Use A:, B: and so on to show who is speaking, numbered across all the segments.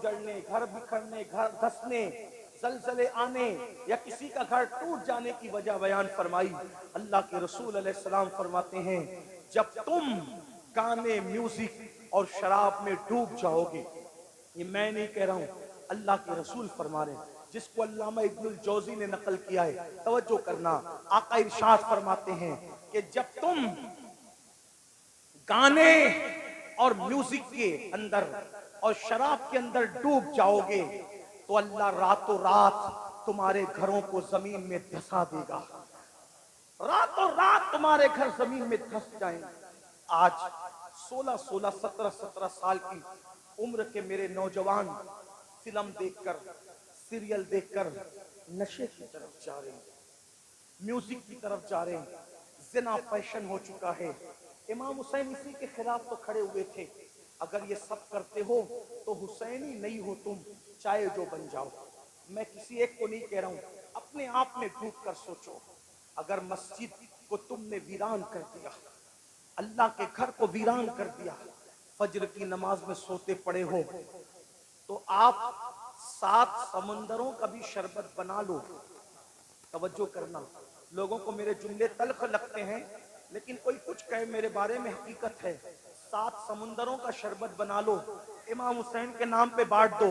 A: उजड़ने, घर बिखरने, घर धंसने, जलजले आने या किसी का घर टूट जाने की वजह बयान फरमाई। अल्लाह के रसूल अलैहिस्सलाम फरमाते हैं, जब तुम गाने, म्यूजिक और शराब में डूब जाओगे, ये मैं नहीं कह रहा हूं, अल्लाह के रसूल फरमा रहे हैं, जिसको अल्लामा इब्नुल जौजी ने नकल किया है, तवज्जो करना। आका इरशाद फरमाते हैं कि जब तुम गाने और म्यूजिक के अंदर और शराब के अंदर डूब जाओगे तो अल्लाह रातों रात तुम्हारे घरों को जमीन में धंसा देगा, रातों रात तुम्हारे घर जमीन में धंस जाएंगे। आज 16, 16, 17, 17 साल की उम्र के मेरे नौजवान फिल्म देखकर, सीरियल देखकर नशे की तरफ जा रहे हैं, म्यूजिक की तरफ जा रहे हैं, जिना फैशन हो चुका है। इमाम हुसैन इसी के खिलाफ तो खड़े हुए थे, अगर ये सब करते हो तो हुसैनी नहीं हो तुम, चाहे जो बन जाओ। मैं किसी एक को नहीं कह रहा हूं, अपने आप में डूब कर सोचो, अगर मस्जिद को तुमने वीरान कर दिया, अल्लाह के घर को वीरान कर दिया, फजर की नमाज में सोते पड़े हो, तो आप 7 समंदरों का भी शरबत बना लो। तवज्जो करना, लोगों को मेरे जुमले तल्ख लगते हैं, लेकिन कोई कुछ कहे मेरे बारे में हकीकत है। 7 समुंदरों का शरबत बना लो, इमाम हुसैन के नाम पे बांट दो,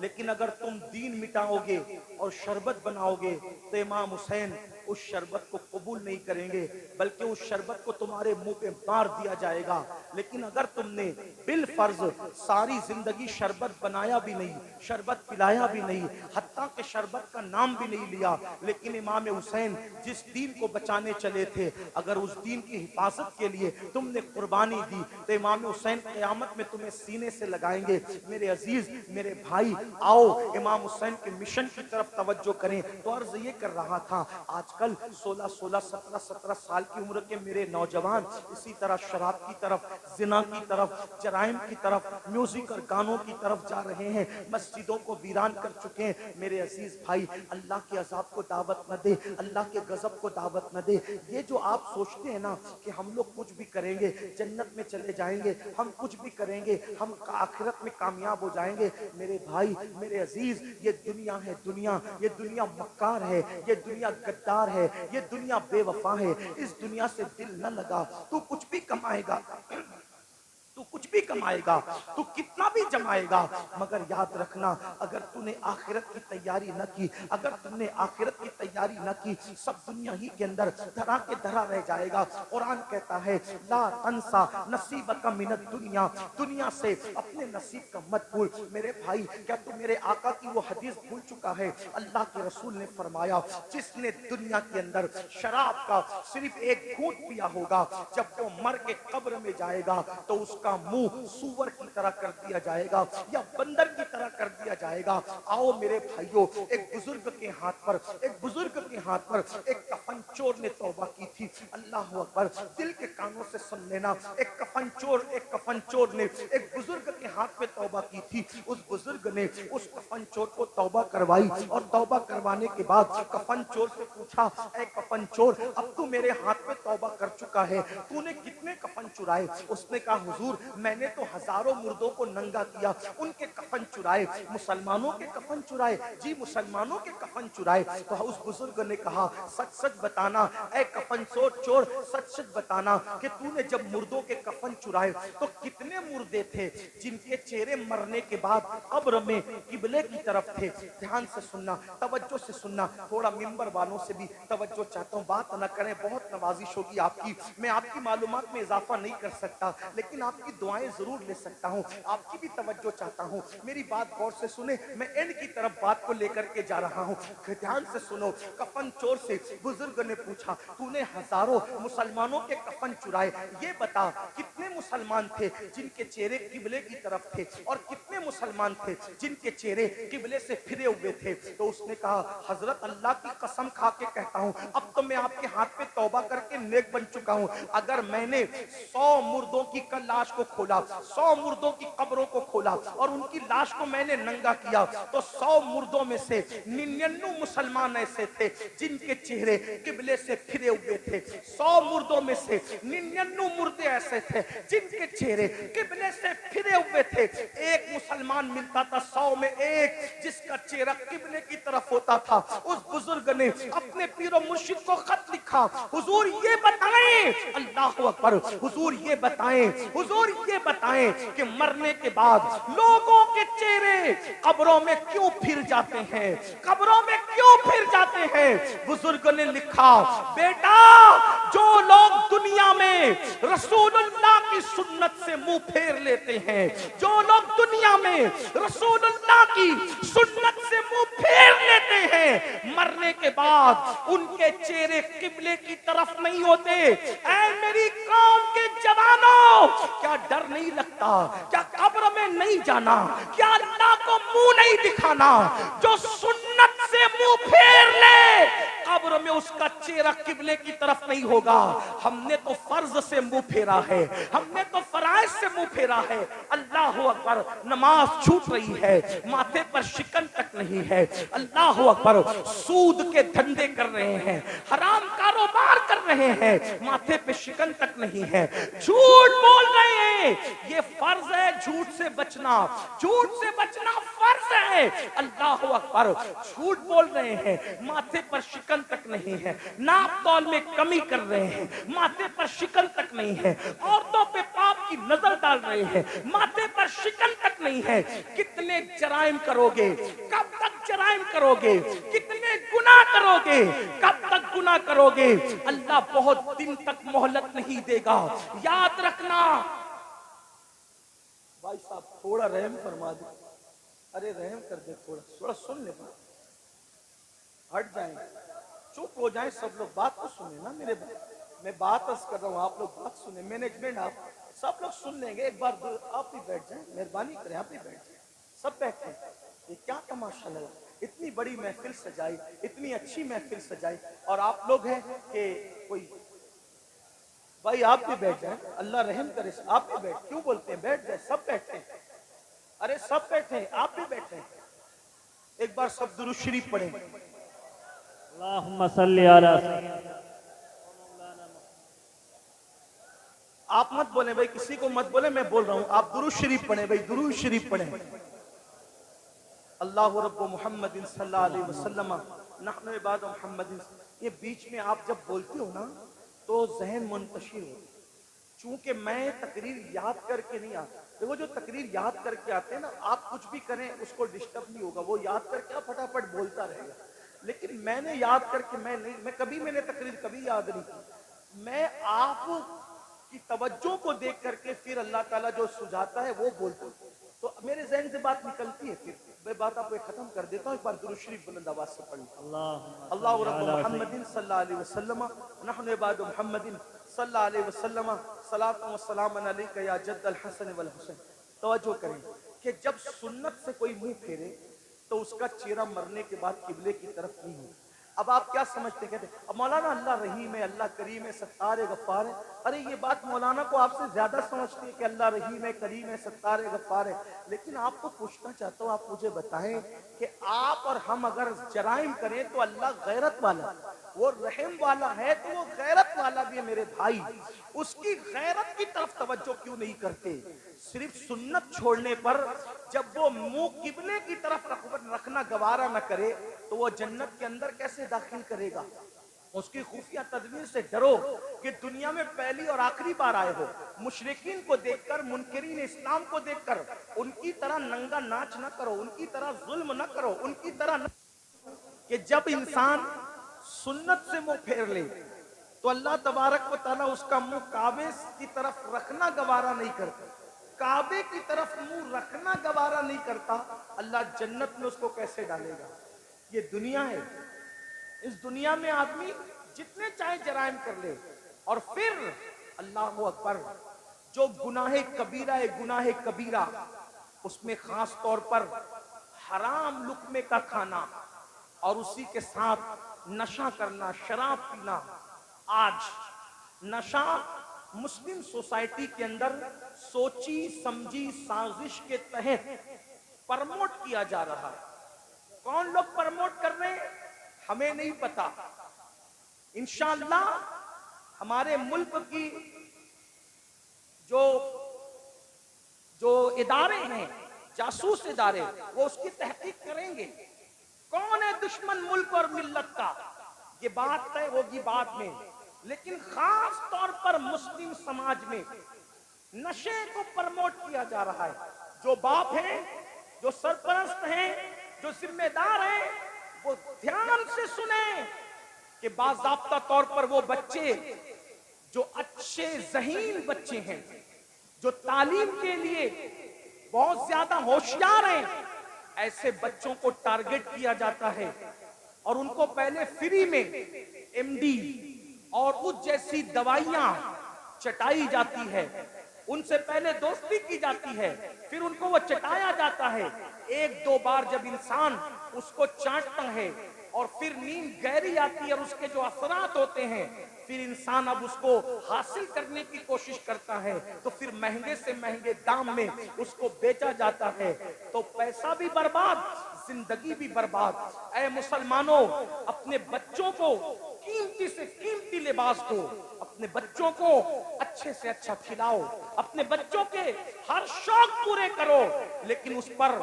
A: लेकिन अगर तुम दीन मिटाओगे और शरबत बनाओगे तो इमाम हुसैन उस शरबत को कबूल नहीं करेंगे, बल्कि उस शरबत को तुम्हारे मुंह पे मार दिया जाएगा। लेकिन अगर तुमने बिल फर्ज सारी जिंदगी शरबत बनाया भी नहीं, शरबत पिलाया भी नहीं, हत्ता के शरबत का नाम भी नहीं लिया, लेकिन इमाम हुसैन जिस दीन को बचाने चले थे, अगर उस दीन की हिफाजत के लिए तुमने कुर्बानी दी तो इमाम हुसैन क़यामत में तुम्हें सीने से लगाएंगे। मेरे अजीज, मेरे भाई, आओ इमाम हुसैन के मिशन की तरफ तवज्जो करें। तो अर्ज ये कर रहा था, आजकल 16, 16, 17, 17 साल की उम्र के मेरे नौजवान इसी तरह शराब की तरफ, जिना की तरफ, जराइम की तरफ, म्यूजिक और गानों की तरफ जा रहे हैं, मस्जिदों को वीरान कर चुके हैं। मेरे अजीज भाई, अल्लाह के अजाब को दावत न दे, अल्लाह के गजब को दावत न दे। ये जो आप सोचते हैं ना कि हम लोग कुछ भी करेंगे जन्नत में चले जाएंगे, हम कुछ भी करेंगे हम आखिरत में कामयाब हो जाएंगे, मेरे भाई, मेरे अजीज, ये दुनिया है दुनिया, ये दुनिया मक्कार है, ये दुनिया गद्दार है, ये दुनिया बेवफा है। इस दुनिया से दिल न लगा, तू कुछ भी कमाएगा, तू कुछ भी कमाएगा, तू कितना भी जमाएगा, मगर याद रखना, अगर तूने आखिरत की तैयारी न की, अगर तुमने आखिरत की तैयारी न की, सब दुनिया ही के अंदर धरा के धरा रह जाएगा। कुरान कहता है, ला तंसा नसीबका मिनद दुनिया, दुनिया से अपने नसीब का मत भूल। मेरे भाई, क्या तू मेरे आका की वो हदीस भूल चुका है? अल्लाह के रसूल ने फरमाया, जिसने दुनिया के अंदर शराब का सिर्फ एक घूंट पिया होगा, जब वो मर के कब्र में जाएगा तो उसका मुंह सूअर की तरह कर दिया जाएगा या बंदर की तरह कर दिया जाएगा। आओ मेरे भाइयों, एक बुजुर्ग के हाथ पर, एक बुजुर्ग के हाथ पर एक कफन चोर ने तौबा की थी। अल्लाह अकबर, दिल के कानों से सुन लेना, एक कफन चोर ने एक बुजुर्ग के हाथ पे तौबा की थी। उस बुजुर्ग ने उस कफन चोर को तौबा करवाई और तौबा करवाने के बाद कफन चोर से पूछा, ऐ कफन चोर, अब तू मेरे हाथ पे तौबा कर चुका है, तूने कितने कफन चुराए? उसने कहा, हुजूर, मैंने तो हजारों मुर्दों को नंगा किया, उनके कफन चुराए। मुसलमानों के कफन चुराए? जी, मुसलमानों के कफन चुराए। तो उस बुजुर्ग ने कहा, सच सच बताना ऐ कफन चोर, सच सच बताना कि तूने जब मुर्दों के कफन चुराए तो कितने मुर्दे थे जिनके चेहरे मरने के बाद कब्र में किबले की तरफ थे? ध्यान से सुनना, तवज्जो से सुनना, थोड़ा मिंबर वालों से भी तवज्जो चाहता हूँ, बात न करें, बहुत नवाजिश होगी आपकी। मैं आपकी मालूमात में इजाफा नहीं कर सकता, लेकिन आपकी दुआएं जरूर ले सकता हूँ, आपकी भी तवज्जो चाहता हूँ। मेरी बात गौर से सुने, मैं एंड की तरफ बात को लेकर के जा रहा हूँ, ध्यान से सुनो। कफन चोर से बुजुर्ग ने पूछा, तूने हजारों मुसलमानों के कफन चुराए, ये बता कितने मुसलमान थे जिनके चेहरे किबले की तरफ थे और कितने मुसलमान थे जिनके चेहरे किबले से फिरे हुए थे? तो उसने कहा, हजरत, अल्लाह की कसम खा के कहता हूँ, अब तो मैं आपके हाथ पे तौबा करके नेक बन चुका हूँ। अगर मैंने 100 मुर्दों की लाश को खोला, 100 मुर्दों की कब्रों को खोला और उनकी लाश को मैंने नंगा किया, तो 100 मुर्दों में से 99 मुसलमान ऐसे थे जिनके चेहरे किबले से फिरे हुए थे। 100 मुर्दों में से 99 मुर्दे ऐसे थे जिनके चेहरे किबले से फिरे हुए थे। एक मुसलमान मिलता था 100 में एक, जिसका चेहरा किबले की तरफ होता था। उस बुजुर्ग ने अपने पीरो मुर्शिद को खत लिखा, हुजूर ये बताएं, अल्लाह अकबर, हुजूर ये बताएं, हुजूर ये बताएं कि मरने के बाद लोगों के चेहरे कब्रों में क्यों फिर जाते हैं, कब्रों में क्यों फिर जाते हैं। बुजुर्ग ने लिखा, बेटा जो लोग दुनिया में रसूलुल्लाह की सुन्नत से मुंह फेर लेते हैं, जो लोग दुनिया में रसूलुल्लाह की सुन्नत से मुंह फेर लेते हैं, मरने के बाद उनके चेहरे किबले की तरफ नहीं होते। ऐ मेरी कौम के जवानों, क्या डर नहीं लगता, क्या कब्र में नहीं जाना, क्या अल्लाह को मुंह नहीं दिखाना। जो सुन्नत से मुंह फेर ले, कब्र में उसका चेहरा किबले की तरफ नहीं होगा। हमने तो फर्ज से मुंह फेरा है, हमने तो फराइज से मुंह फेरा है। अल्लाह अकबर, नमाज छूट रही है, माथे पर शिकन तक नहीं है। अल्लाह अकबर, सूद के धंधे कर रहे हैं, हराम कारोबार कर रहे हैं, माथे पे शिकन तक नहीं है, झूठ बोल रहे हैं। ये फर्ज है झूठ से बचना, झूठ से बचना फर्ज है। अल्लाह अकबर, झूठ बोल रहे हैं, माथे पर शिकन तक नहीं है, नाप तौल में कमी कर रहे हैं, माथे पर शिकन तक नहीं है, औरतों पे पाप की नजर डाल रहे हैं, माथे पर शिकन तक नहीं है। कितने जराइम करोगे, कब तक जराइम करोगे, कितने गुनाह करोगे, कब तक गुनाह करोगे। अल्लाह बहुत दिन तक मोहलत नहीं देगा, याद रखना। भाई साहब थोड़ा रहम फरमा दे, अरे रहम कर दे, थोड़ा थोड़ा सुन ले, हट जाएं, चुप हो जाएं सब लोग, बात तो सुने ना मेरे। मैं बात कर रहा हूँ, आप लोग बात सुने, मैनेजमेंट आप सब लोग सुन लेंगे। एक बार आप भी बैठ जाएं, मेहरबानी करें, आप भी बैठ जाएं, सब बैठे। ये क्या तमाशा लगा, इतनी बड़ी महफिल सजाई, इतनी अच्छी महफिल सजाई, और आप लोग हैं कि कोई। भाई आप भी बैठ जाएं, अल्लाह रहम करे, आप भी बैठ, क्यों बोलते हैं, बैठ जाए, सब बैठे, अरे सब बैठे, आप भी बैठे। एक बार सब दुरूद शरीफ पढ़ें।
B: अल्लाहुम्मा सल्ली अला।
A: आप मत बोले भाई, किसी को मत बोले, मैं बोल रहा हूं, आप दुरूद शरीफ पढ़े भाई, दुरूद शरीफ पढ़े। अल्लाहु रब्बु मुहम्मदिन सल्लल्लाहु अलैहि वसल्लम नहनु इबाद मुहम्मदिन। ये बीच में आप जब बोलते हो ना तो जहन मुंतशिर हो, चूंकि मैं तकरीर याद करके नहीं आता। देखो जो तकरीर याद करके आते हैं ना, आप कुछ भी करें उसको डिस्टर्ब नहीं होगा, वो याद करके आप फटाफट बोलता रहेगा। लेकिन मैंने याद करके मैं कभी मैंने तकरीर कभी याद नहीं की। मैं आप की तवज्जो को देख करके फिर अल्लाह ताला जो सुझाता है वो बोलता हूँ, तो मेरे ज़हन से बात निकलती है। फिर मैं बात आपको खत्म कर देता हूँ। एक बार दुरूद शरीफ बुलंद आवाज से पढ़िए। अल्लाहु रब्बु मुहम्मदिन सल्लल्लाहु अलैहि वसल्लम नहनु इबादु मुहम्मदिन सल्लल्लाहु अलैहि वसल्लम सलातु व सलाम अलैका या जद्दल हसन वल हुसैन। तवज्जो करें कि जब सुन्नत से कोई मुंह फेरे तो उसका चेहरा मरने के बाद किबले की तरफ नहीं हो। अब आप क्या समझते, कहते अब मौलाना अल्लाह रहीम है, अल्लाह करीम है, सत्तार है, गफ्फार है। अरे ये बात मौलाना को आपसे ज्यादा समझती है कि अल्लाह रहीम है, करीम है, सत्तार है, गफ्फार है। लेकिन आपको पूछना चाहता हूँ, आप मुझे बताएं कि आप और हम अगर जराइम करें तो अल्लाह गैरत वाला, वो रहम वाला है, तो वो गैरत वाला भी है मेरे भाई। उसकी गैरत की तरफ तवज्जो क्यों नहीं करते? सिर्फ सुन्नत छोड़ने पर जब वो मुंह किबले की तरफ रखना गवारा न करे तो वो जन्नत के अंदर कैसे दाखिल करेगा? उसकी खुफिया तदबीर से डरो कि दुनिया में पहली और आखिरी बार आए हो। मुशरिकीन को देखकर, मुनकिरीन इस्लाम को देखकर उनकी तरह नंगा नाच न करो, उनकी तरह जुल्म न करो, उनकी तरह न... कि जब इंसान सुन्नत से मुंह फेर ले तो अल्लाह तबारक व तआला उसका मुंह काबे की तरफ रखना गवारा नहीं करता। काबे की तरफ मुंह रखना गवारा नहीं करता, अल्लाह जन्नत में उसको कैसे डालेगा? ये दुनिया है, इस दुनिया में आदमी जितने चाहे जराइम कर ले, और फिर अल्लाह अकबर, जो गुनाहे कबीरा है, गुनाहे कबीरा, उसमें खास तौर पर हराम लुक्मे का खाना और उसी के साथ नशा करना, शराब पीना। आज नशा मुस्लिम सोसाइटी के अंदर सोची समझी साजिश के तहत प्रमोट किया जा रहा है। कौन लोग प्रमोट कर रहे हैं हमें नहीं पता। इंशाअल्लाह हमारे मुल्क की जो जो इदारे हैं, जासूस इदारे, वो उसकी तहकीक करेंगे। कौन है दुश्मन मुल्क और मिल्लत का, ये बात तय होगी बाद में। लेकिन खास तौर पर मुस्लिम समाज में नशे को प्रमोट किया जा रहा है। जो बाप हैं, जो सरपरस्त हैं, जो जिम्मेदार हैं, वो ध्यान से सुने कि बाज़ाब्ता तौर पर वो बच्चे जो अच्छे ज़हीन बच्चे हैं, जो तालीम के लिए बहुत ज्यादा होशियार हैं, ऐसे बच्चों को टारगेट किया जाता है और उनको पहले फ्री में एमडी और उस जैसी दवाइयां चटाई जाती है। उनसे पहले दोस्ती की जाती है, फिर उनको वो चटाया जाता है। एक दो बार जब इंसान उसको चाटता है और फिर नींद गहरी आती है और उसके जो असरात होते हैं, फिर इंसान अब उसको हासिल करने की कोशिश करता है, तो फिर महंगे से महंगे दाम में उसको बेचा जाता है। तो पैसा भी बर्बाद, जिंदगी भी बर्बाद। ऐ मुसलमानों, अपने बच्चों को कीमती से कीमती लिबास दो, अपने बच्चों को अच्छे से अच्छा खिलाओ, अपने बच्चों के हर शौक पूरे करो, लेकिन उस पर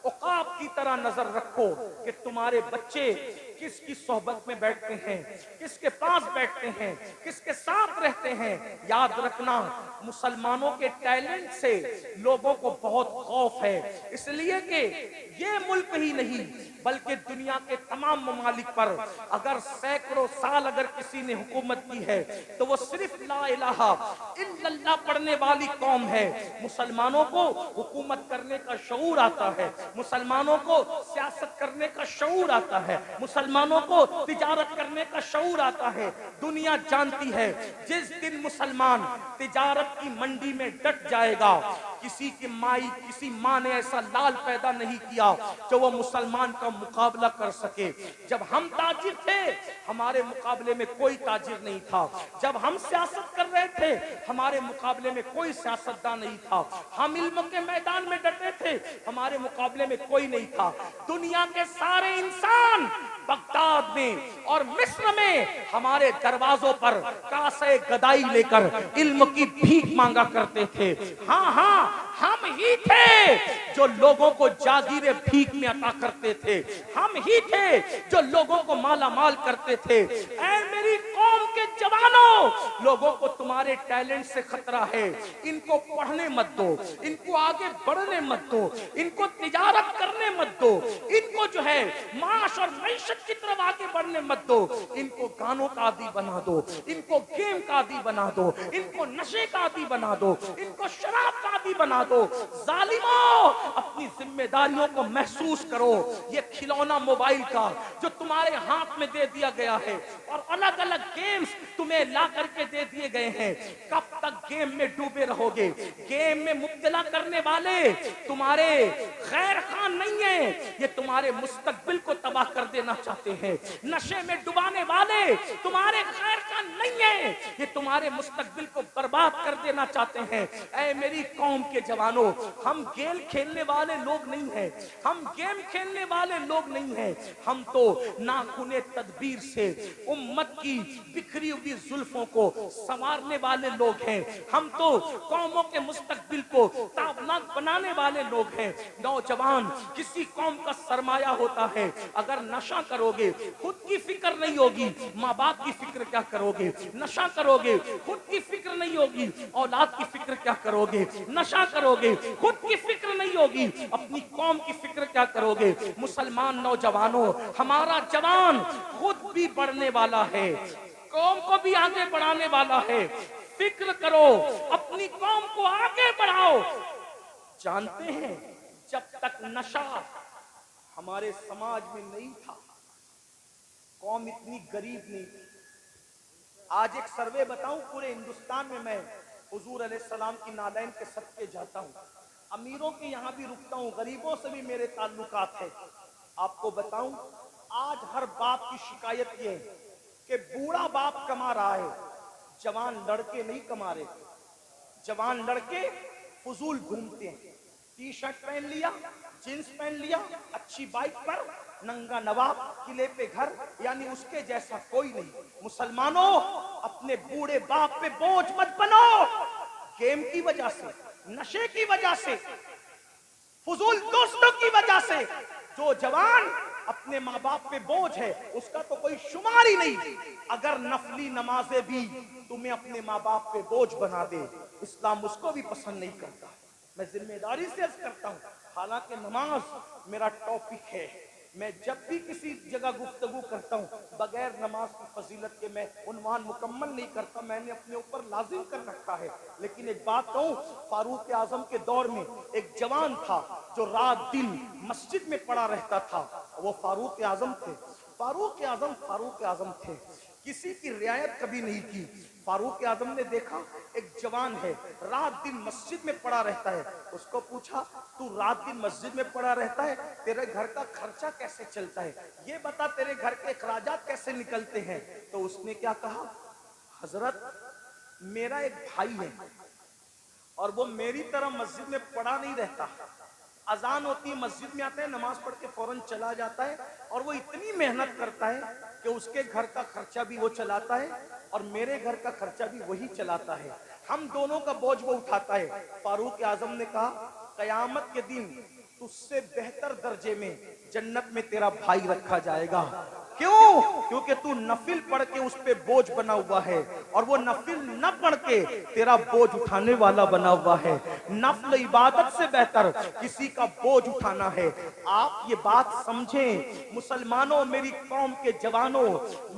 A: औकाब की तरह नजर रखो कि तुम्हारे बच्चे किसकी सोहबत में बैठते हैं, किसके पास बैठते हैं, किसके साथ रहते हैं। याद रखना, मुसलमानों के टैलेंट से लोगों को बहुत खौफ है, इसलिए कि ये मुल्क ही नहीं बल्कि दुनिया के तमाम ममालिक पर अगर सैकड़ों साल अगर किसी ने हुकूमत की है तो वो सिर्फ ला इलाहा इल्लल्लाह पढ़ने वाली कौम है। मुसलमानों को हुकूमत करने का शऊर आता है, मुसलमानों को सियासत करने का शऊर आता है, मुसलमानों को तिजारत करने का शऊर आता है। दुनिया जानती है जिस दिन मुसलमान तिजारत की मंडी में डट जाएगा, किसी माँ ने ऐसा लाल पैदा नहीं किया जो वो मुसलमान का मुकाबला कर सके। जब हम ताजिर थे, हमारे मुकाबले में कोई ताजिर नहीं था। जब हम सियासत कर रहे थे, हमारे मुकाबले में कोई सियासतदान नहीं था। हम इल्म के मैदान में डटे थे, हमारे मुकाबले में कोई नहीं था। दुनिया के सारे इंसान बगदाद में और मिस्र में हमारे दरवाजों पर कासे गदाई लेकर इल्म की भीख मांगा करते थे। हाँ हाँ, हम ही थे जो लोगों को जागीरे भीख में अता करते थे, हम ही थे जो लोगों को माला माल करते थे। ऐ मेरी कौम के जवानों, लोगों को तुम्हारे टैलेंट से खतरा है, इनको पढ़ने मत दो, इनको आगे बढ़ने मत दो, इनको तिजारत करने मत दो, इनको जो है माश और मैशत की तरफ आगे बढ़ने मत दो, इनको गानों का आदी बना दो, इनको गेम का आदी बना दो, इनको नशे का आदी बना दो, इनको शराब का आदी बना दो। जालिमों, अपनी जिम्मेदारियों को महसूस करो। ये खिलौना मोबाइल का जो तुम्हारे हाथ में दे दिया गया है और अलग अलग गेम्स तुम्हें ला करके दे दिए गए हैं, कब तक गेम में डूबे रहोगे? गेम में मुब्तला करने वाले तुम्हारे खैर खान नहीं है, ये तुम्हारे मुस्तकबिल को तबाह कर देना चाहते हैं। नशे में डुबाने वाले तुम्हारे खैर खान नहीं है, ये तुम्हारे मुस्तकबिल को बर्बाद कर देना चाहते हैं। ऐ मेरी कौम के जवानों, हम गेम खेलने वाले लोग नहीं हैं, हम गेम खेलने वाले लोग नहीं हैं। हम तो नाखूने तदबीर से उम्मत की बिखरी हुई जुल्फों को संवारने वाले लोग हैं। हम तो कौमों के मुस्तकबिल को ताबनाक बनाने वाले लोग हैं। नौजवान किसी कौम का सरमाया होता है। अगर नशा करोगे, खुद की फिक्र नहीं होगी, माँ बाप की फिक्र क्या करोगे? नशा करोगे, खुद की फिक्र नहीं होगी, औलाद की फिक्र क्या करोगे? नशा करोगे, खुद की फिक्र नहीं होगी, अपनी कौम की फिक्र क्या करोगे? मुसलमान नौजवानों, हमारा जवान खुद भी बढ़ने वाला है, कौम को भी आगे बढ़ाने वाला है। फिक्र करो, अपनी कौम को आगे बढ़ाओ। जानते हैं, जब तक नशा हमारे समाज में नहीं था, कौम इतनी गरीब नहीं थी। आज एक सर्वे बताऊं, पूरे हिंदुस्तान में मैं हुजूर अलैहिस्सलाम की नालैन के सदके जाता हूं, अमीरों के यहाँ भी रुकता हूं, गरीबों से भी मेरे ताल्लुकात है। आपको बताऊं, आज हर बाप की शिकायत ये है कि बूढ़ा बाप कमा रहा है, जवान लड़के नहीं कमा रहे। जवान लड़के फजूल घूमते हैं, टी शर्ट पहन लिया, जींस पहन लिया, अच्छी बाइक पर, नंगा नवाब, किले पे घर, यानी उसके जैसा कोई नहीं। मुसलमानों, अपने बूढ़े बाप पे बोझ मत बनो। गेम की वजह से, नशे की वजह से, फजूल दोस्तों की वजह से जो जवान अपने माँ बाप पे बोझ है उसका तो कोई शुमार ही नहीं। अगर नफली नमाजें भी तुम्हें अपने माँ बाप पे बोझ बना दे, इस्लाम उसको भी पसंद नहीं करता। मैं जिम्मेदारी से अर्ज करता हूँ, हालांकि नमाज मेरा टॉपिक है, मैं जब भी किसी जगह गुफ्तगू करता हूँ बगैर नमाज की फजीलत के मैं उन्वान मुकम्मल नहीं करता, मैंने अपने ऊपर लाजिम कर रखा है। लेकिन एक बात कहूँ, फारूक आजम के दौर में एक जवान था जो रात दिन मस्जिद में पड़ा रहता था, वो फारूक आजम थे। फारूक आजम थे, किसी की रियायत कभी नहीं की। फारूक आजम ने देखा एक जवान है रात दिन मस्जिद में पड़ा रहता है, उसको पूछा तू रात दिन मस्जिद में पड़ा रहता है, तेरे घर का खर्चा कैसे चलता है, ये बता तेरे घर के अखराजात कैसे निकलते हैं। तो उसने क्या कहा, हजरत मेरा एक भाई है और वो मेरी तरह मस्जिद में पड़ा नहीं रहता, अजान होती है मस्जिद में आता है, नमाज पढ़ के फौरन चला जाता है और वो इतनी मेहनत करता है कि उसके घर का खर्चा भी वो चलाता है और मेरे घर का खर्चा भी वही चलाता है, हम दोनों का बोझ वो उठाता है। फारूक आजम ने कहा कयामत के दिन तुझसे बेहतर दर्जे में जन्नत में तेरा भाई रखा जाएगा। क्यों? क्योंकि तू नफिल पढ़ के उस पे बोझ बना हुआ है और वो नफिल न पढ़ के तेरा बोझ उठाने वाला बना हुआ है। नफल इबादत से बेहतर किसी का बोझ उठाना है। आप ये बात समझें मुसलमानों, मेरी कौम के जवानों,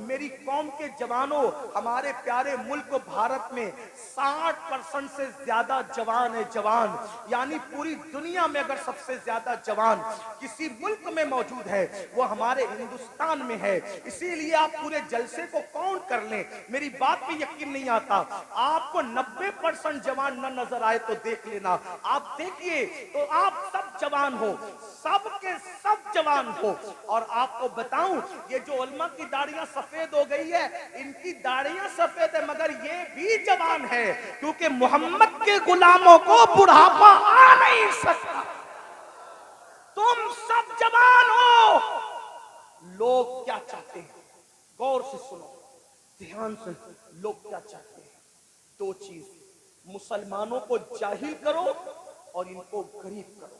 A: मेरी कौम के जवानों, हमारे प्यारे मुल्क भारत में 60% से ज्यादा जवान है। जवान यानी पूरी दुनिया में अगर सबसे ज्यादा जवान किसी मुल्क में मौजूद है वो हमारे हिंदुस्तान में है। इसीलिए आप पूरे जलसे को काउंट कर लें, मेरी बात पे यकीन नहीं आता, आपको 90% जवान न नजर आए तो देख लेना, आप देखिए तो आप सब जवान हो, सब के सब जवान हो। और आपको बताऊं ये जो उलमा की दाढ़ियां सफेद हो गई है, इनकी दाढ़ियां सफेद है मगर ये भी जवान है, क्योंकि मोहम्मद के गुलामों को बुढ़ापा आ नहीं सकता। तुम सब जवान हो। लोग क्या चाहते हैं, गौर से सुनो, ध्यान से, लोग क्या चाहते हैं, दो चीज, मुसलमानों को जाहिल करो और इनको गरीब करो,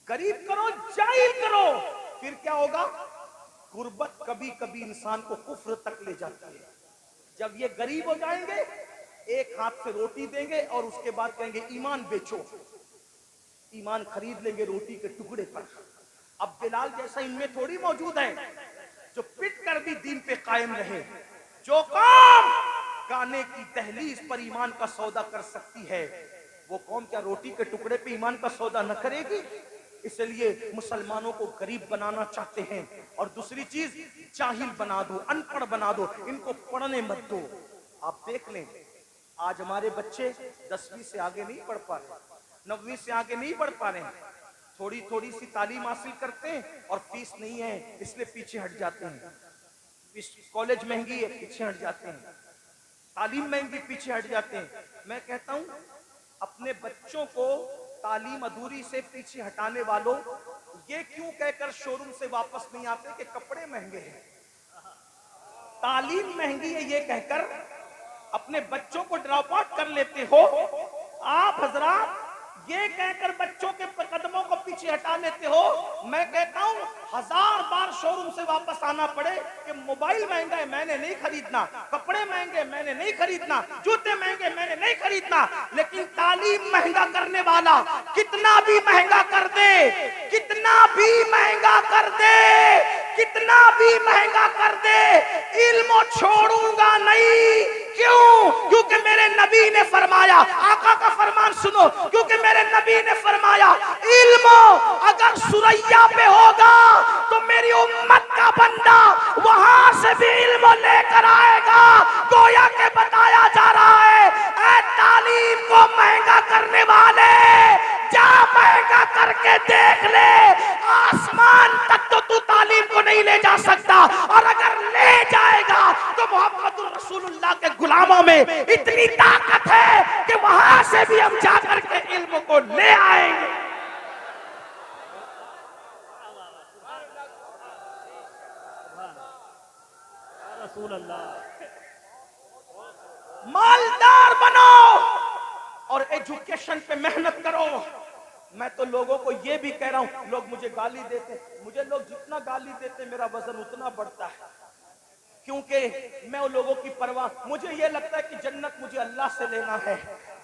A: गरीब करो, जाहिल करो, फिर क्या होगा, गुर्बत कभी कभी इंसान को कुफ्र तक ले जाती है। जब ये गरीब हो जाएंगे एक हाथ से रोटी देंगे और उसके बाद कहेंगे ईमान बेचो, ईमान खरीद लेंगे रोटी के टुकड़े पर। अब बिलाल जैसा इनमें थोड़ी मौजूद है जो पिट कर भी दीन पे कायम रहे। जो कौम गाने की दहलीज पर ईमान का सौदा कर सकती है वो कौम क्या रोटी के टुकड़े पे ईमान का सौदा न करेगी? इसलिए मुसलमानों को गरीब बनाना चाहते हैं और दूसरी चीज जाहिल बना दो, अनपढ़ बना दो, इनको पढ़ने मत दो। आप देख लें आज हमारे बच्चे 10वीं से आगे नहीं पढ़ पा रहे, 9वीं से आगे नहीं पढ़ पा रहे हैं, थोड़ी थोड़ी सी तालीम हासिल करते हैं और फीस नहीं है इसलिए पीछे हट जाते हैं, कॉलेज महंगी है पीछे हट जाते हैं, तालीम महंगी पीछे हट जाते हैं। मैं कहता हूं अपने बच्चों को तालीम अधूरी से पीछे हटाने वालों, ये क्यों कहकर शोरूम से वापस नहीं आते कि कपड़े महंगे हैं, तालीम महंगी है ये कहकर अपने बच्चों को ड्रॉप आउट कर लेते हो। आप हजरात ये कहकर बच्चों के कदमों को पीछे हटा लेते हो। मैं कहता हूं 1000 बार शोरूम से वापस आना पड़े कि मोबाइल महंगा है मैंने नहीं खरीदना, कपड़े महंगे मैंने नहीं खरीदना, जूते महंगे मैंने नहीं खरीदना, लेकिन तालीम महंगा करने वाला कितना भी महंगा कर दे, कितना भी महंगा कर दे, कितना भी महंगा कर दे, इल्म छोड़ूंगा नहीं। क्यों? क्योंकि मेरे नबी ने फरमाया, आका का फरमान सुनो, क्योंकि मेरे नबी ने फरमाया इल्म अगर सुरैया पे होगा तो मेरी उम्मत का बंदा वहां से भी इल्म लेकर आएगा। गोया के बताया जा रहा है ऐ तालीम को महंगा करने वाले, जा महंगा करके देख ले, आसमान तक तो तू तालीम को नहीं ले जा सकता, और अगर ले जाएगा तो मोहम्मद रसूलुल्लाह के गुलामों में इतनी ताकत है कि वहां से भी हम जाकर के इल्म को ले आएंगे। मालदार बनो, और एजुकेशन पे मेहनत करो। मैं तो लोगों को ये भी कह रहा हूं, लोग मुझे गाली देते, मुझे लोग जितना गाली देते मेरा वजन उतना बढ़ता है, क्योंकि मैं उन लोगों की परवाह, मुझे ये लगता है कि जन्नत मुझे अल्लाह से लेना है,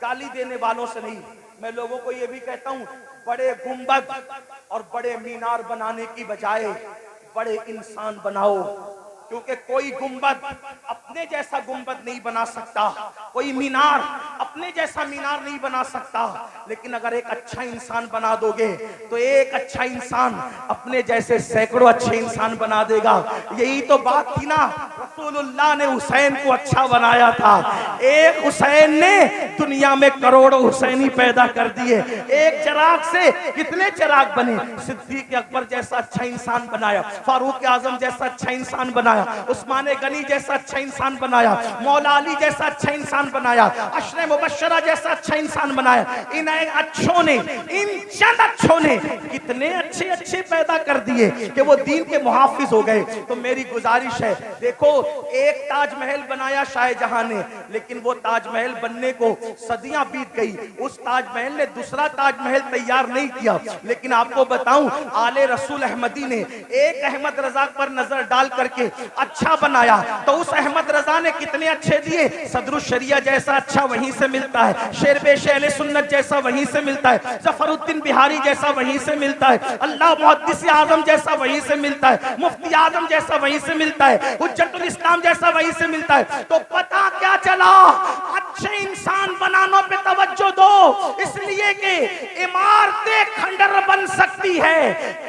A: गाली देने वालों से नहीं। मैं लोगों को ये भी कहता हूं, बड़े गुंबद और बड़े मीनार बनाने की बजाय बड़े इंसान बनाओ, क्योंकि कोई गुंबद अपने जैसा गुंबद नहीं बना सकता, कोई मीनार अपने जैसा मीनार नहीं बना सकता, लेकिन अगर एक अच्छा इंसान बना दोगे तो एक अच्छा इंसान अपने जैसे सैकड़ों अच्छे इंसान बना देगा। यही तो बात थी ना, रसूलुल्लाह ने हुसैन को अच्छा बनाया था, एक हुसैन ने दुनिया में करोड़ों हुसैनी पैदा कर दिए, एक चिराग से कितने चिराग बने। सिद्दीक अकबर जैसा अच्छा इंसान बनाया, फारूक आजम जैसा अच्छा इंसान बनाया, उस्मान गनी जैसा अच्छा इंसान बनाया, मौला अली जैसा अच्छा इंसान बनाया, अशरे मुबश्शरा जैसा अच्छा इंसान बनाया। इन अच्छों ने, इन चंद अच्छों ने कितने अच्छे अच्छे पैदा कर दिए कि वो दीन के मुहाफिज हो गए। तो मेरी गुजारिश है, देखो एक ताजमहल बनाया शाहजहां ने, लेकिन वो ताजमहल बनने को सदियां बीत गई, उस ताजमहल ने दूसरा ताजमहल तैयार नहीं किया। लेकिन आपको बताऊं, आले रसूल अहमदी ने एक अहमद रजा पर नजर डाल करके अच्छा बनाया, तो उस अहमद रजा ने कितने अच्छे दिए। सदरुल शरिया जैसा अच्छा वहीं से मिलता है, शेरबेश अहले सुन्नत जैसा वहीं से मिलता है, जफरुद्दीन बिहारी जैसा वहीं से मिलता है, अल्लाह मुहद्दिस आजम जैसा वहीं से मिलता है, मुफ्ती आजम जैसा वहीं से मिलता है, हुज्जतुल इस्लाम जैसा वहीं से मिलता है। तो पता क्या चला, अच्छे इंसान बनाने पे तवज्जो दो, इसलिए कि इमारतें खंडर बन सकती है,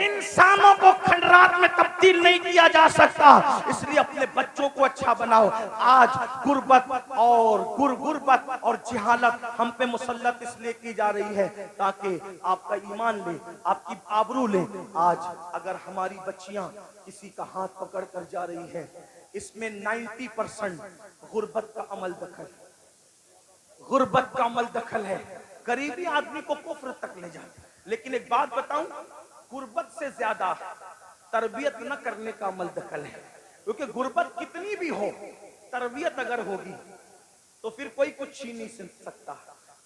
A: इंसानों को खंडरात में तब्दील नहीं किया जा सकता। इसलिए अपने बच्चों को अच्छा बनाओ। आज गुर्बत और जिहालत हम पे मुसल्लत इसलिए की जा रही है ताकि आपका ईमान ले, आपकी आबरू ले। आज अगर हमारी बच्चियां किसी का हाथ पकड़ कर जा रही है, इसमें 90% गुर्बत का अमल दखल, गुर्बत का अमल दखल है, गरीबी आदमी को कुफ्र तक ले जाए। लेकिन एक बात बताऊं, गुर्बत से ज्यादा तरबियत न करने का अमल दखल है, क्योंकि गुर्बत कितनी भी हो, तरबियत अगर होगी तो फिर कोई कुछ छीन नहीं सकता।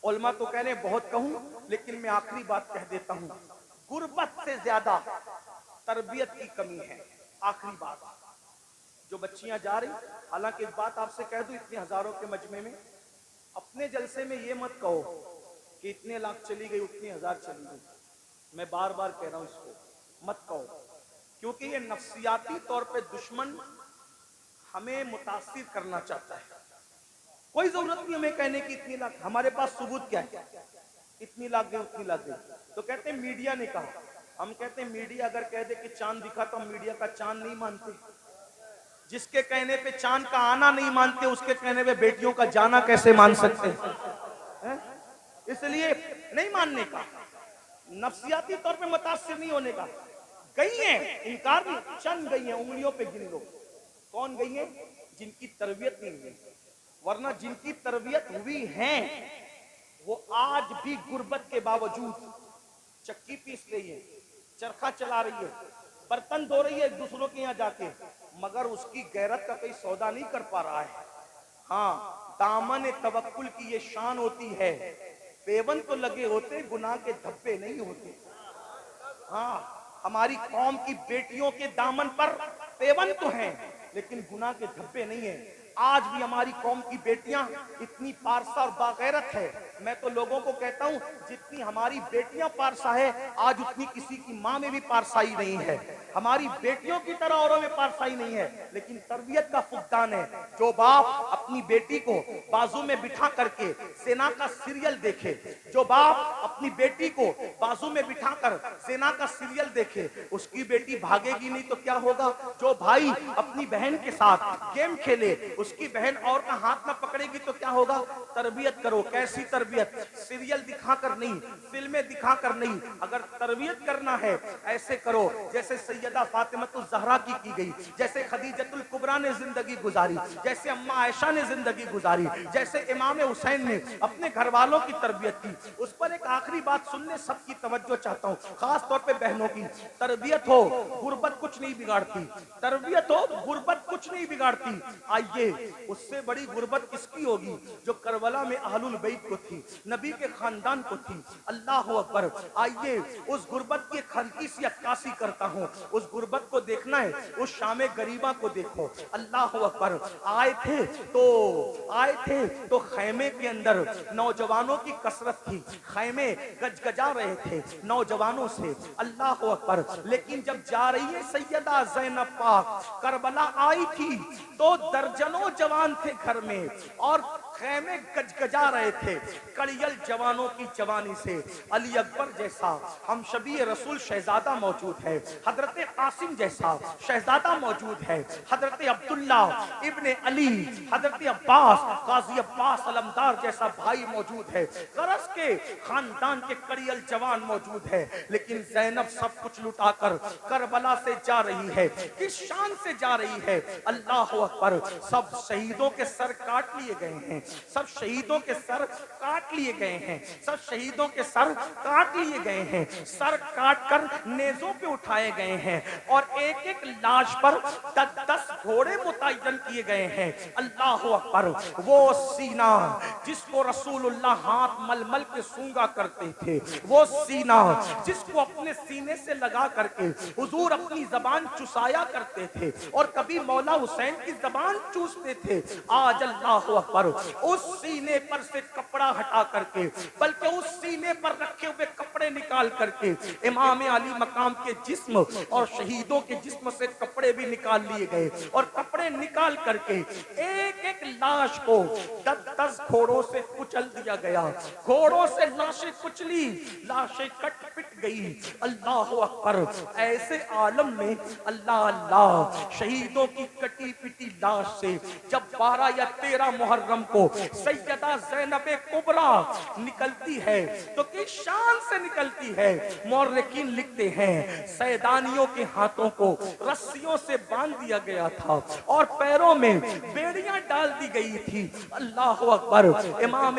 A: उलमा तो कह रहे बहुत कहूं, लेकिन मैं आखिरी बात कह देता हूं, गुर्बत से ज्यादा तरबियत की कमी है। आखिरी बात, जो बच्चियां जा रही, हालांकि एक बात आपसे कह दूं, इतने हजारों के मजमे में अपने जलसे में ये मत कहो कि इतने लाख चली गई, उतनी हजार चली गई। मैं बार बार कह रहा हूं, इसको मत कहो, क्योंकि ये नफ्सियाती तौर पे दुश्मन हमें मुतासिर करना चाहता है। कोई जरूरत नहीं हमें कहने की इतनी लाख, हमारे पास सबूत क्या है, इतनी लाख गई उतनी लाख गई। तो कहते हैं मीडिया ने कहा, हम कहते हैं मीडिया अगर कह दे कि चांद दिखा तो हम मीडिया का चांद नहीं मानते। जिसके कहने पे चांद का आना नहीं मानते, उसके कहने पे बेटियों का जाना कैसे मान सकते हैं? इसलिए नहीं मानने का, नफ्सियाती तौर पे मुतासिर नहीं होने का। गई हैं, इनकार नहीं, चंद गई हैं, उंगलियों पे गिन लो कौन गई हैं, जिनकी तरबियत नहीं हुई। वरना जिनकी तरबियत हुई है वो आज भी गुर्बत के बावजूद चक्की पीस रही है, चरखा चला रही है, बर्तन धो रही है दूसरों के यहाँ जाके, मगर उसकी गैरत का कोई सौदा नहीं कर पा रहा है। हाँ, दामन तवक्कुल की ये शान होती है, पेवन तो लगे होते, गुनाह के धब्बे नहीं होते। हाँ, हमारी कौम की बेटियों के दामन पर पेवन तो हैं, लेकिन गुनाह के धब्बे नहीं है। आज भी हमारी कौम की बेटियां इतनी पारसा और बागैरत है। मैं तो लोगों को कहता हूं, जितनी हमारी बेटियां पारसा है, आज उतनी किसी की मां में भी पारसाई नहीं है। हमारी बेटियों की तरह औरों में पारसाई नहीं है, लेकिन तरबियत का फुकदान है। जो बाप अपनी बेटी को बाजू में बिठा करके सेना का सीरियल देखे, जो बाप अपनी बेटी को बाजू में बिठाकर सेना का सीरियल देखे, उसकी बेटी भागेगी नहीं तो क्या होगा। जो भाई अपनी बहन के साथ गेम खेले, उसकी बहन और का हाथ ना पकड़ेगी तो क्या होगा। तरबियत करो। कैसी तरबियत? सीरियल दिखाकर नहीं, फिल्में दिखाकर नहीं। अगर तरबियत करना है ऐसे करो जैसे सैयदा फातिमतुल ज़हरा की गई, जैसे खदीजतुल कुबरा ने जिंदगी गुजारी, जैसे अम्मा आयशा ने जिंदगी गुजारी, जैसे इमाम हुसैन ने अपने घर वालों की तरबियत की। उस पर एक आखिरी बात सुनने सबकी तवज्जो चाहता हूँ, खास तौर पे बहनों की। तरबियत हो, गुर्बत कुछ नहीं बिगाड़ती। तरबियत हो, गुर्बत कुछ नहीं बिगाड़ती। आइए, उससे बड़ी गुर्बत किसकी होगी जो करबला में अहलुल बैत को थी। थी, नबी के खानदान को थी। अल्लाह अकबर। आइए उस गुर्बत की हल्की सी अक्कासी करता हूँ। उस गुर्बत को देखना है, उस शामे गरीबा को देखो। अल्लाह अकबर। आए थे तो खैमे के अंदर नौजवानों की कसरत थी, खैमे गजगजा रहे थे नौजवानों से। अल्लाह अकबर। लेकिन जब जा रही है सैयदा ज़ैनब पाक करबला आई थी तो दर्जनों जवान थे घर में और खैमे गजगजा रहे थे कड़ियल जवानों की जवानी से। अली अकबर जैसा हम शबी रसूल शहजादा मौजूद है, हजरत कासिम जैसा शहजादा मौजूद है, हजरत अब्दुल्ला इब्ने अली, हजरत अब्बास काजी अब्बास अलमदार जैसा भाई मौजूद है, गरज के खानदान के कड़ियल जवान मौजूद है। लेकिन ज़ैनब सब कुछ लुटाकर करबला से जा रही है। किस शान से जा रही है? अल्लाह अकबर। सब शहीदों के सर काट लिए गए हैं, सब शहीदों के सर काट लिए गए हैं, सब शहीदों के सर काट लिए गए हैं, सर काट कर नेज़ों पे उठाए गए हैं और एक एक लाश पर 10 घोड़े मुतय्यन किए गए हैं। अल्लाह अकबर। वो सीना जिसको रसूलुल्लाह हाथ मलमल के सूंगा करते थे, वो सीना जिसको अपने सीने से लगा करके हुजूर अपनी जबान चुसाया करते थे और कभी मौला हुसैन की जबान चूसते थे। आज अल्लाह अकबर उस सीने पर से कपड़ा हटा करके, बल्कि उस सीने पर रखे हुए कपड़े निकाल करके इमाम अली मकाम के जिस्म और शहीदों के जिस्म से कपड़े भी निकाल लिए गए और कपड़े निकाल करके एक एक लाश को 10 घोड़ों से कुचल दिया गया। घोड़ों से लाशें कुचली, लाशें कट पिट गई। अल्लाह अकबर। ऐसे आलम में अल्लाह अल्लाह शहीदों की कटी पिटी लाश से जब 12 या 13 मुहर्रम को सैयदा ज़ैनब कुबरा निकलती है तो किस शान से निकलती है? मौर्रिकीन लिखते हैं सैदानियों के हाथों को रस्सियों से बांध दिया गया था और पैरों में बेड़ियां डाल दी गई थी। अल्लाह अकबर। इमाम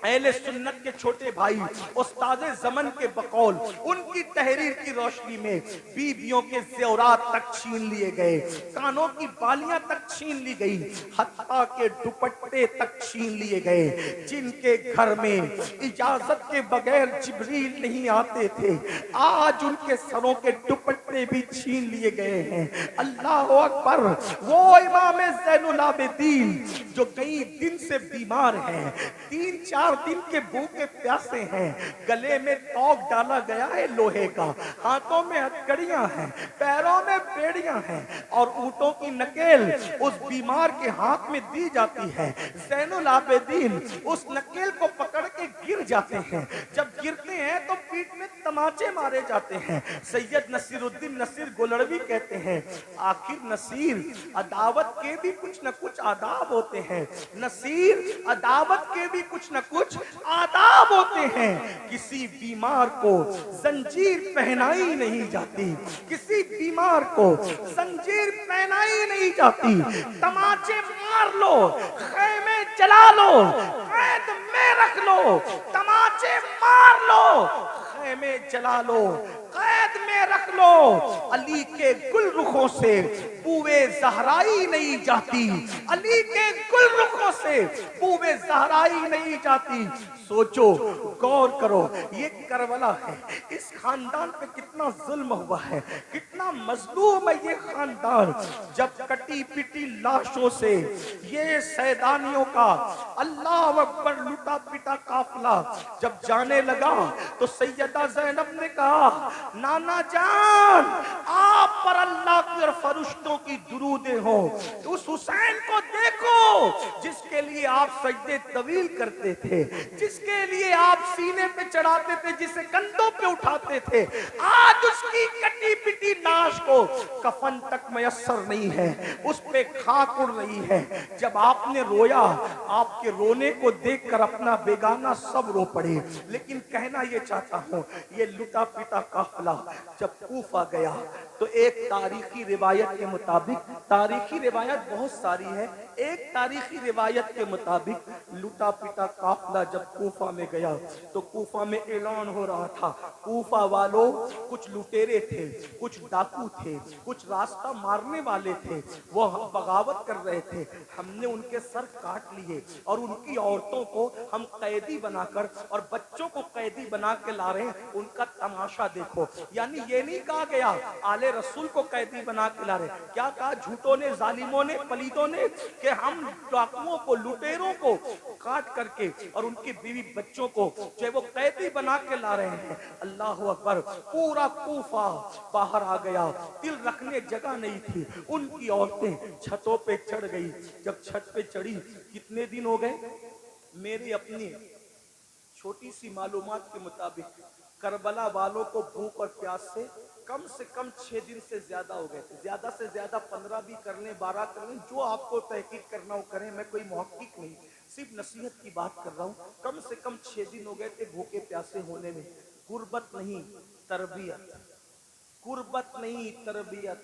A: अहले सुन्नत के छोटे भाई उस्तादे ज़मन के बकौल उनकी तहरीर की रोशनी में बीबियों के ज़ेवरात तक छीन लिए गए, कानों की बालियां तक छीन ली गई, हत्ता के दुपट्टे तक छीन लिए गए। जिनके घर में इजाजत के बगैर जिब्रील नहीं आते थे, आज उनके सरों के दुपट्टे भी छीन लिए गए हैं। अल्लाह अकबर। वो इमाम ज़ैनुल आबिदीन जो कई दिन से बीमार हैं, 3-4 दिन के भूखे प्यासे हैं, गले में तौक डाला गया है लोहे का, हाथों में हथकड़ियां हैं, पैरों में बेड़ियां हैं और ऊंटों की नकेल उस बीमार के हाथ में दी जाती है। ज़ैनुल आबिदीन उस नकेल को पकड़ के गिर जाते हैं, जब गिरते हैं तो पीठ में तमाचे मारे जाते हैं। सैयद नसीरुद्दीन नसीर गोलड़वी कहते हैं, आखिर नसीर अदावत के भी कुछ न कुछ आदाब होते हैं, नसीर अदावत के भी कुछ न कुछ आदाब होते हैं। किसी बीमार को जंजीर पहनाई नहीं जाती, किसी बीमार को जंजीर पहनाई नहीं जाती। तमाचे मार लो, खैमे जला लो, कैद में रख लो, तमाचे मार लो, खैमे जला लो, कैद में रख लो। अली के गुल रुखों से बूवे ज़हराई नहीं जाती, अली के गुल रुखों से बूवे ज़हराई नहीं जाती। सोचो, गौर करो, ये करबला है, इस खानदान पे कितना जुल्म हुआ है, कितना मजलूम है ये खानदान। जब कटी पिटी लाशों से ये सैदानियों का अल्लाह अकबर लुटा पिटा काफिला जब जाने लगा तो सैयदा ज़ैनब ने कहा, नाना जान आप पर अल्लाह की और फरिश्तों की दुरूदें हो। उस हुसैन को देखो जिसके लिए आप सजदे तवील करते थे, जिसके लिए आप सीने पे चढ़ाते थे, जिसे कंधों पे उठाते थे, आज उसकी कटी पिटी लाश को कफन तक मयस्सर नहीं है, उस पे खाक उड़ रही है। जब आपने रोया, आपके रोने को देखकर अपना बेगाना सब रो पड़े। लेकिन कहना ये चाहता हूं, ये लुटा पिटा काफिला जब कूफा गया तो एक तारीखी रिवायत के मुताबिक, तारीखी रिवायत बहुत सारी है, एक तारीखी रिवायत के मुताबिक लुटा पिटा काफिला जब कूफा में गया तो कूफा में ऐलान हो रहा था, कूफा वालों कुछ लुटेरे थे कुछ डाकू थे, कुछ रास्ता मारने वाले थे, वो बगावत कर रहे थे। हमने उनके सर काट लिए और उनकी औरतों को हम कैदी बनाकर और बच्चों को कैदी बना के ला रहे हैं। उनका तमाशा देखो। यानी ये नहीं कहा गया आले रसूल को कैदी बना के ला रहे, क्या कहा झूठों ने, जालिमों ने, पलीदों ने कि हम डाकुओं को, लुटेरों को काट करके और उनकी बीवी बच्चों को जो वो कैदी बना के ला रहे हैं। अल्लाह अकबर। पूरा कूफा बाहर आ गया, दिल रखने जगह नहीं थी। उनकी औरतें छतों पे चढ़ गई। जब छत पे चढ़ी, कितने दिन हो गए? मेरी अपनी छोटी सी मालूमात के मुताबिक करबला वालों को भूख और प्यास से कम 6 दिन से ज्यादा हो गए थे। ज्यादा से ज्यादा 15 भी कर लें, 12 कर लें, जो आपको तहकीक करना हो करें। मैं कोई मुहक्किक नहीं, सिर्फ नसीहत की बात कर रहा हूँ। कम से कम 6 दिन हो गए थे भूखे प्यासे होने में। गुर्बत नहीं, तरबियत। गुर्बत नहीं, तरबियत।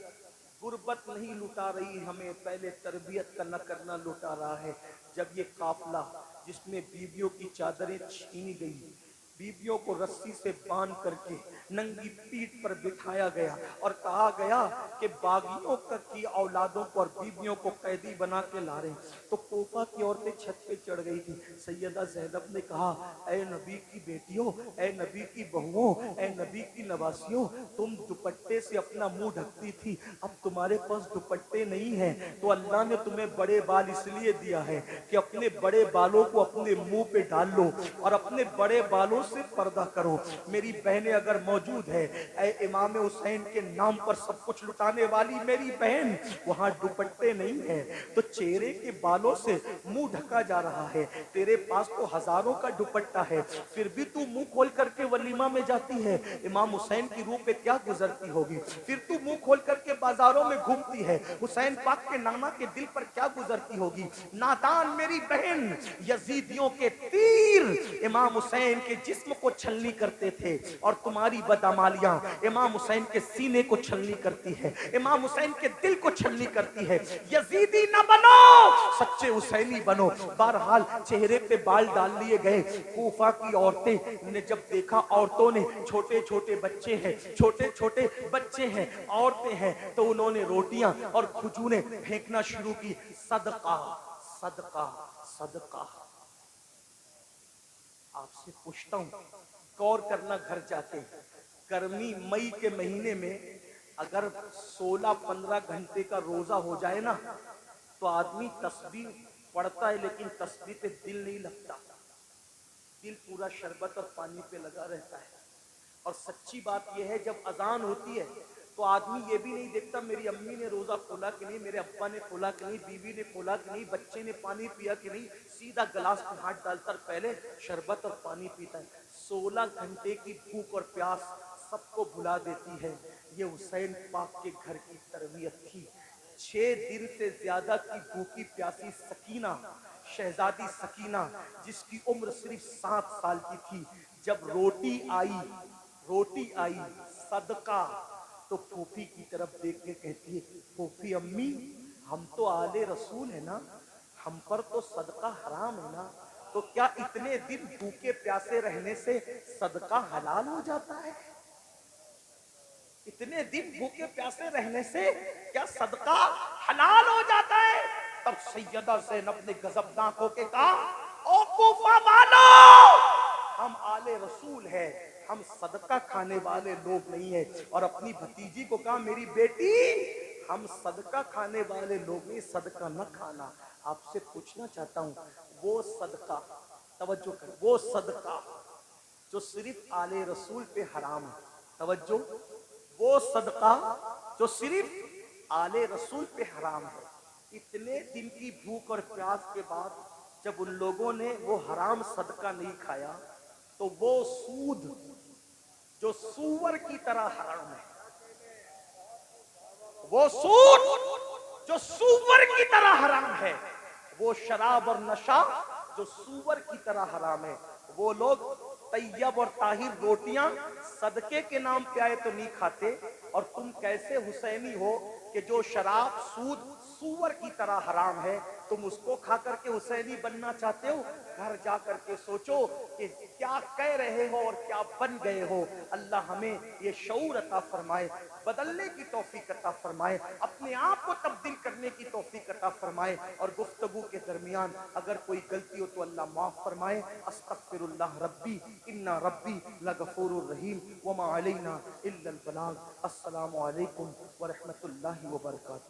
A: गुर्बत नहीं लुटा रही हमें, पहले तरबियत का न करना लुटा रहा है। जब ये काफिला जिसमें बीवियों की चादरें छीनी गई, बीवियों को रस्सी से बांध करके नंगी पीठ पर बिठाया गया और कहा गया कि बागियों की औलादों को और बीवियों को कैदी बना के ला रहे हैं, तो कोफा की औरतें छत पे चढ़ गई थी। सैयदा ज़ैनब ने कहा, ऐ नबी की बेटियों, ऐ नबी की बहुओं, ऐ नबी की नवासियों, तुम दुपट्टे से अपना मुंह ढकती थी, अब तुम्हारे पास दुपट्टे नहीं है, तो अल्लाह ने तुम्हें बड़े बाल इसलिए दिया है कि अपने बड़े बालों को अपने मुंह पे डाल लो और अपने बड़े बालों से पर्दा करो। मेरी बहनें अगर मौजूद है, ऐ इमाम हुसैन के नाम पर सब कुछ लुटाने वाली मेरी बहन, वहां दुपट्टे नहीं है तो चेहरे के बालों से मुंह ढका जा रहा है। तेरे पास तो हजारों का दुपट्टा है, फिर भी तू मुंह खोल करके वलीमा में जाती है। इमाम हुसैन की रूह पे क्या गुजरती होगी? फिर तू मुंह खोल करके बाजारों में घूमती है, हुसैन पाक के नाना के दिल पर क्या गुजरती होगी? नादान मेरी बहन, यजीदियों के तीर इमाम हुसैन के जिस्म को छलनी करते थे और तुम्हारी बदअमालियां इमाम हुसैन के सीने को छलनी करती है, इमाम हुसैन के दिल को छलनी करती है। यजीदी न बनो, सच्चे हुसैनी बनो। बहरहाल चेहरे पे बाल डाल लिए गए। कूफा की औरतें ने जब देखा, औरतों ने, छोटे छोटे बच्चे हैं, छोटे छोटे बच्चे हैं, औरतें हैं, तो उन्होंने रोटियां और खजूरें फेंकना शुरू की। सदका सदका सदका। आपसे पूछता हूं, गौर करना घर जाके, गर्मी मई के महीने में अगर 16-15 घंटे का रोजा हो जाए ना, तो आदमी तस्बीह पढ़ता है लेकिन तस्बीह पे दिल नहीं लगता, दिल पूरा शरबत और पानी पे लगा रहता है। और सच्ची बात यह है, जब अजान होती है तो आदमी ये भी नहीं देखता मेरी अम्मी ने रोजा खोला कि नहीं, मेरे अब्बा ने खोला कि नहीं, बीवी ने खोला कि नहीं, बच्चे ने पानी पिया कि नहीं, सीधा गिलास में हाथ डालकर पहले शरबत और पानी पीता है। 16 घंटे की भूख और प्यास सबको भुला देती है। ये हुसैन पाक के घर की तरबियत थी। 6 दिन से ज्यादा की भूखी प्यासी सकीना, शहजादी सकीना, जिसकी उम्र सिर्फ 7 साल की थी, जब रोटी आई सदका, तो फूफी की तरफ देख के कहती है, फूफी अम्मी, हम तो आले रसूल है ना, हम पर तो सदका हराम है ना, तो क्या इतने दिन भूखे प्यासे रहने से सदका हलाल हो जाता है? इतने दिन भूखे प्यासे रहने से क्या सदका हलाल हो जाता है? तब सैयदा ज़ैनब ने गजबनाक होके कहा, ओ कूफा वालो, हम आले रसूल है, हम सदका खाने वाले लोग नहीं है। और अपनी भतीजी को कहा, मेरी बेटी, हम सदका खाने वाले लोग नहीं, सदका न खाना। आपसे पूछना चाहता हूँ, वो सदका, तवज्जो कर, वो सदका जो सिर्फ आले रसूल पे हराम है, तवज्जो, वो सदका जो सिर्फ आले रसूल पे हराम है, इतने दिन की भूख और प्यास के बाद जब उन लोगों ने वो हराम सदका नहीं खाया, तो वो सूद जो सूअर की तरह हराम है, वो सूद जो सूअर की तरह हराम है, वो शराब और नशा जो सूअर की तरह हराम है, वो लोग तैयब और ताहिर रोटियां सदके के नाम पे आए तो नहीं खाते। और तुम कैसे हुसैनी हो कि जो शराब, सूद, सूअर की तरह हराम है। तुम उसको खा करके हुसैनी बनना चाहते हो, घर जा करके सोचो कि क्या कह रहे हो और क्या बन गए हो। अल्लाह हमें ये शऊर अता फरमाए, बदलने की तौफीक अता फरमाए, अपने आप को तब्दील करने की तौफीक अता फरमाए। और गुफ्तगू के दरमियान अगर कोई गलती हो तो अल्लाह माफ फरमाए। अस्तगफिरुल्लाह रब्बी इन्ना रब्बी लगफूरुर रहीम वमा अलैना इल्लल बलाग। अस्सलामु अलैकुम व रहमतुल्लाहि व बरकातुहू।